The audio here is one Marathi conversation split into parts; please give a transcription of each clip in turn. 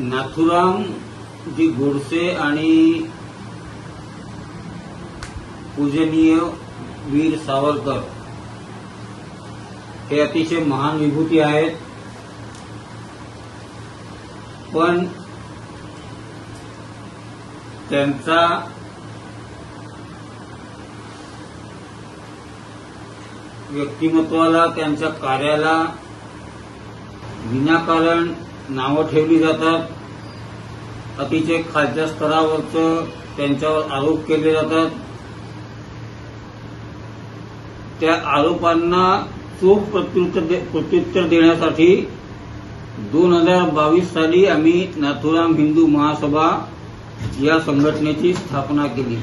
नाथुराम जी गोडसे आणि पूजनीय वीर सावरकर हे अतिशय महान विभूती आहेत, पण त्यांचा व्यक्तिमत्वाला, त्यांच्या कार्याला विनाकारण नावं ठेवली जातात. अतिशय खालच्या स्तरावरचं त्यांच्यावर आरोप केले जातात. त्या आरोपांना चोख प्रत्युत्तर देण्यासाठी 2022 साली आम्ही नाथुराम हिंदू महासभा या संघटनेची स्थापना केली.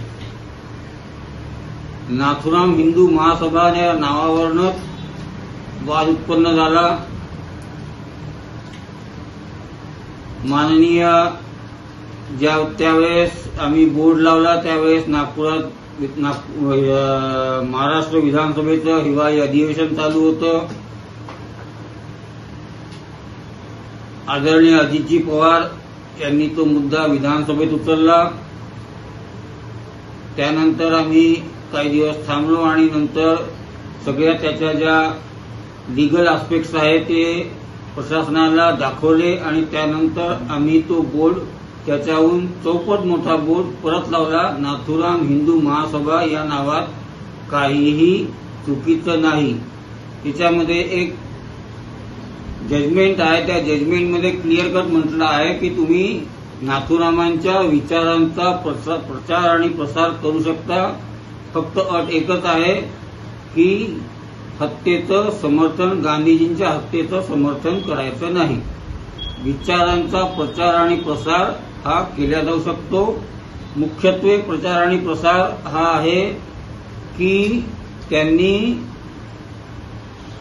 नाथुराम हिंदू महासभा या नावावरूनच वाद उत्पन्न झाला. माननीय त्यावेळेस आम्ही बोर्ड लावला, त्यावेळेस नागपुरात महाराष्ट्र विधानसभेचं हिवाळी अधिवेशन चालू होतं. आदरणीय अजितजी पवार यांनी तो मुद्दा विधानसभेत उचलला. त्यानंतर आम्ही काही दिवस थांबलो आणि नंतर सगळ्या त्याच्या ज्या लिगल आस्पेक्ट्स आहेत ते प्रशासनाला दाखवले आणि त्यानंतर आम्ही तो बोर्ड, त्याच्याहून चौपट मोठा बोर्ड परत लावला. नाथुराम हिंदू महासभा या नावात काहीही चुकीचं नाही. त्याच्यामध्ये एक जजमेंट आहे, त्या जजमेंटमध्ये क्लिअर कट म्हटलं आहे की तुम्ही नाथुरामांच्या विचारांचा प्रचार आणि प्रसार करू शकता. फक्त अट एकच आहे की हत्येचं समर्थन, गांधीजींच्या हत्येचं समर्थन करायचं नाही. विचारांचा प्रचार आणि प्रसार हा केला जाऊ शकतो. मुख्यत्वे प्रचार आणि प्रसार हा आहे की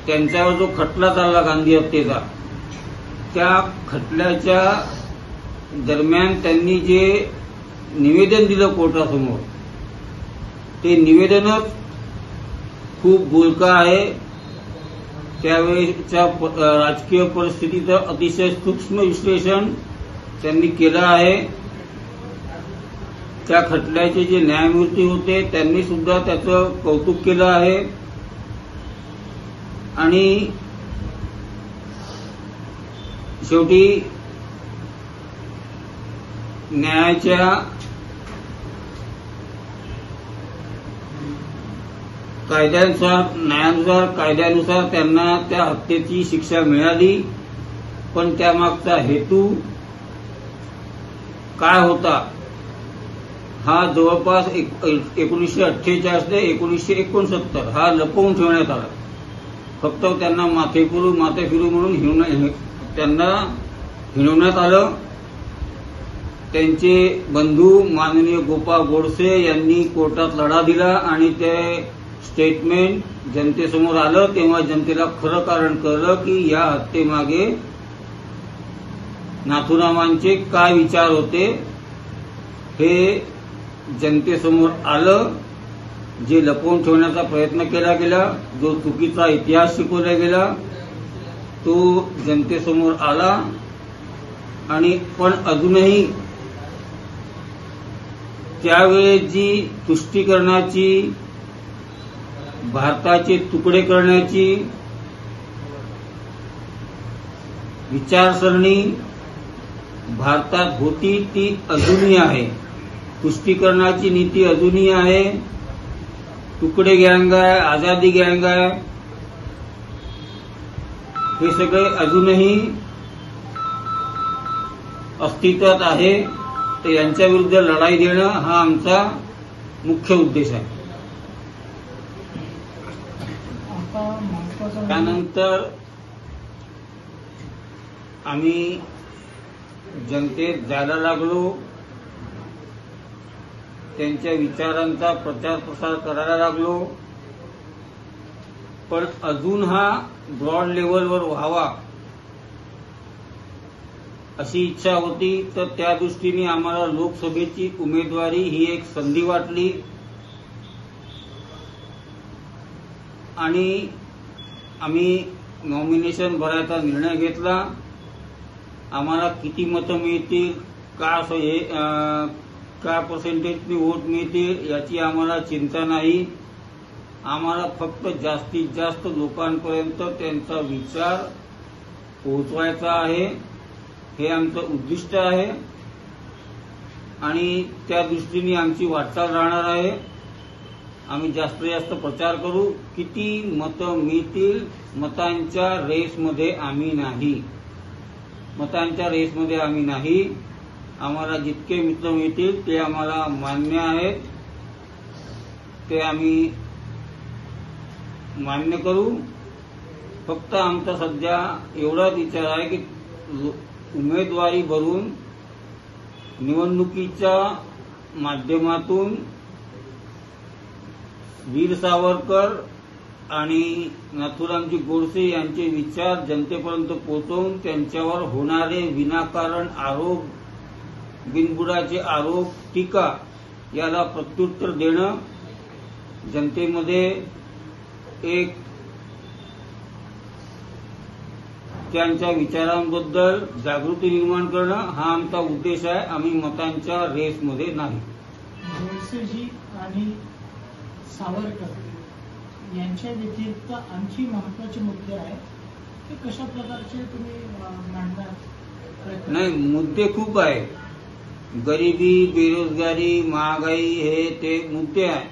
त्यांच्यावर जो खटला चालला गांधी हत्येचा, त्या खटल्याच्या दरम्यान त्यांनी जे निवेदन दिलं कोर्टासमोर, ते निवेदनच खूप बोलकं आहे. त्यावेळेच्या राजकीय परिस्थितीचं अतिशय सूक्ष्म विश्लेषण त्यांनी केलं आहे. त्या खटल्याचे जे न्यायमूर्ती होते त्यांनी सुद्धा त्याचं कौतुक केलं आहे. आणि शेवटी कायद्यानुसार त्यांना त्या हत्येची शिक्षा मिळाली. पण त्यामागचा हेतू काय होता हा जवळपास 1948 ते 1969 हा लपवून ठेवण्यात आला. फक्त त्यांना माथे फिरू म्हणून त्यांना हिणवण्यात आलं. त्यांचे बंधू माननीय गोपाळ गोडसे यांनी कोर्टात लढा दिला आणि ते स्टेटमेंट जनतेसमोर आलं. तेव्हा जनतेला खरं कारण कळलं की या हत्येमागे नाथुरामांचे काय विचार होते हे जनतेसमोर आलं. जे लपवून ठेवण्याचा प्रयत्न केला गेला, जो चुकीचा इतिहास शिकवला गेला, तो जनतेसमोर आला. आणि पण अजूनही त्यावेळेस जी तुष्टीकरणाची, भारताचे तुकडे करण्याची विचारसरणी भारतात होती ती अजूनही आहे. तुष्टीकरणाची नीती अजूनही आहे. तुकडे गँग आहे, आझादी गँग आहे, हे सगळे अजूनही अस्तित्वात आहे. तर यांच्या विरुद्ध लढाई देणं हा आमचा मुख्य उद्देश आहे. त्यानंतर आम्ही जनतेत जायला लागलो. त्यांच्या विचारांचा प्रचार प्रसार करायला लागलो. पण अजून हा ब्रॉड लेवलवर व्हावा अशी इच्छा होती. तर त्या दृष्टीने आम्हाला लोकसभेची उमेदवारी ही एक संधी वाटली आणि आम्ही नॉमिनेशन भरायचा निर्णय घेतला आम्हाला किती मतं मिळतील, काय पर्सेंटेजनी वोट मिळतील याची आम्हाला चिंता नाही. आम्हाला फक्त जास्तीत जास्त लोकांपर्यंत त्यांचा विचार पोहोचवायचा आहे, हे आमचं उद्दिष्ट आहे आणि त्या दृष्टीने आमची वाटचाल राहणार आहे. आम्ही जास्तीत जास्त प्रचार करू. किती मतं मिळतील, मतांच्या रेसमध्ये आम्ही नाही. मतांच्या रेसमध्ये आम्ही नाही. आम्हाला जितके मतं मिळतील ते आम्हाला मान्य आहेत, ते आम्ही मान्य करू. फक्त आमचा सध्या एवढाच विचार आहे की उमेदवारी भरून निवडणुकीच्या माध्यमातून वीर सावरकर आणि नाथूरामजी गोडसे यांचे विचार जनतेपर्यंत पोहोचवून त्यांच्यावर होणारे विनाकारण आरोप, बिनबुडाचे आरोप, टीका याला प्रत्युत्तर देणं, जनतेमध्ये एक त्यांच्या विचारांबद्दल जागृती निर्माण करणं हा आमचा उद्देश आहे. आम्ही मतांच्या रेसमध्ये नाही. गोडसेजी आणि सावरकर यांच्या व्यतिरिक्त आणखी महत्वाचे मुद्दे आहेत, ते कशा प्रकारचे तुम्ही मांडणार? नाही, मुद्दे खूप आहेत. गरिबी, बेरोजगारी, महागाई, हे ते मुद्दे आहेत,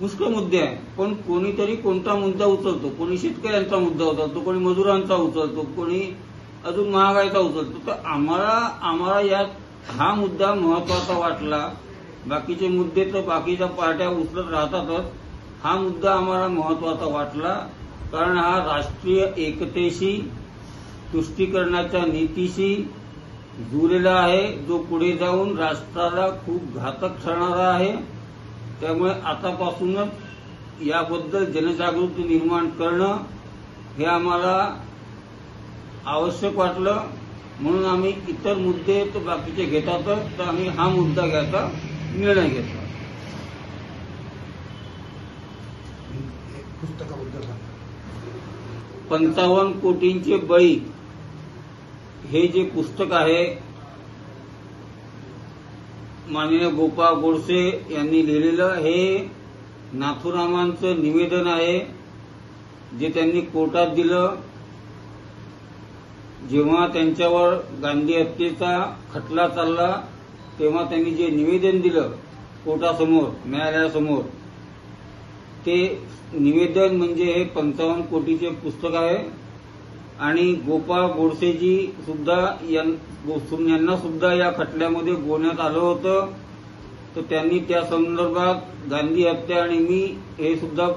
पुष्कळ मुद्दे आहेत. पण कोणीतरी कोणता मुद्दा उचलतो. कोणी शेतकऱ्यांचा मुद्दा उचलतो, कोणी मजुरांचा उचलतो, कोणी अजून महागाईचा उचलतो. तर आम्हाला यात हा मुद्दा महत्वाचा वाटला. बाकीचे मुद्दे तर बाकीच्या पार्ट्या उचलत राहतातच. हा मुद्दा आम्हाला महत्वाचा वाटला कारण हा राष्ट्रीय एकतेशी, तुष्टीकरणाच्या नीतीशी जुळलेला आहे, जो पुढे जाऊन राष्ट्राला खूप घातक ठरणारा आहे. त्यामुळे आतापासूनच याबद्दल जनजागृती निर्माण करणं हे आम्हाला आवश्यक वाटलं. म्हणून आम्ही इतर मुद्दे तर बाकीचे घेतातच, तर आम्ही हा मुद्दा घ्यायचा निर्णय घेतला. पुस्तकाबद्दल 55 कोटींचे बळी हे जे पुस्तक आहे, माननीय गोपाळ गोडसे यांनी लिहिलेलं, हे नाथूरामांचं निवेदन आहे जे त्यांनी कोर्टात दिलं. जेव्हा त्यांच्यावर गांधी हत्येचा खटला चालला तेव्हा त्यांनी जे निवेदन दिलं कोर्टासमोर, न्यायालयासमोर, ते निवेदन म्हणजे हे 55 कोटीचे पुस्तक आहे. आणि गोपाळ गोडसेजी सुद्धा यांना सुद्धा या खटल्यामध्ये बोलण्यात आलं होतं. तर त्यांनी त्या संदर्भात गांधी हत्या आणि मी हे सुद्धा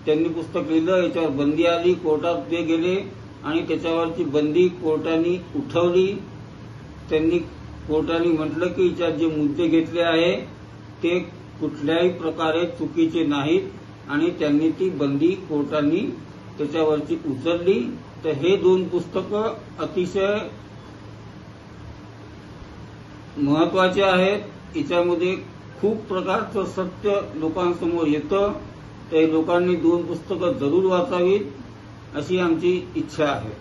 त्यांनी पुस्तक लिहिलं. याच्यावर बंदी आली, कोर्टात ते गेले आणि त्याच्यावरची बंदी कोर्टाने उठवली. कोर्टाने म्हटलं की याच्यात जे मुद्दे घेतले आहे ते कुठल्याही प्रकारे चुकीचे नाहीत आणि त्यांनी ती बंदी कोर्टाने त्याच्यावरची उचलली. तर हे 2 पुस्तकं अतिशय महत्वाचे आहेत. याच्यामध्ये खूप प्रकारचं सत्य लोकांसमोर येतं. तर लोकांनी 2 पुस्तकं जरूर वाचावीत अशी आमची इच्छा आहे.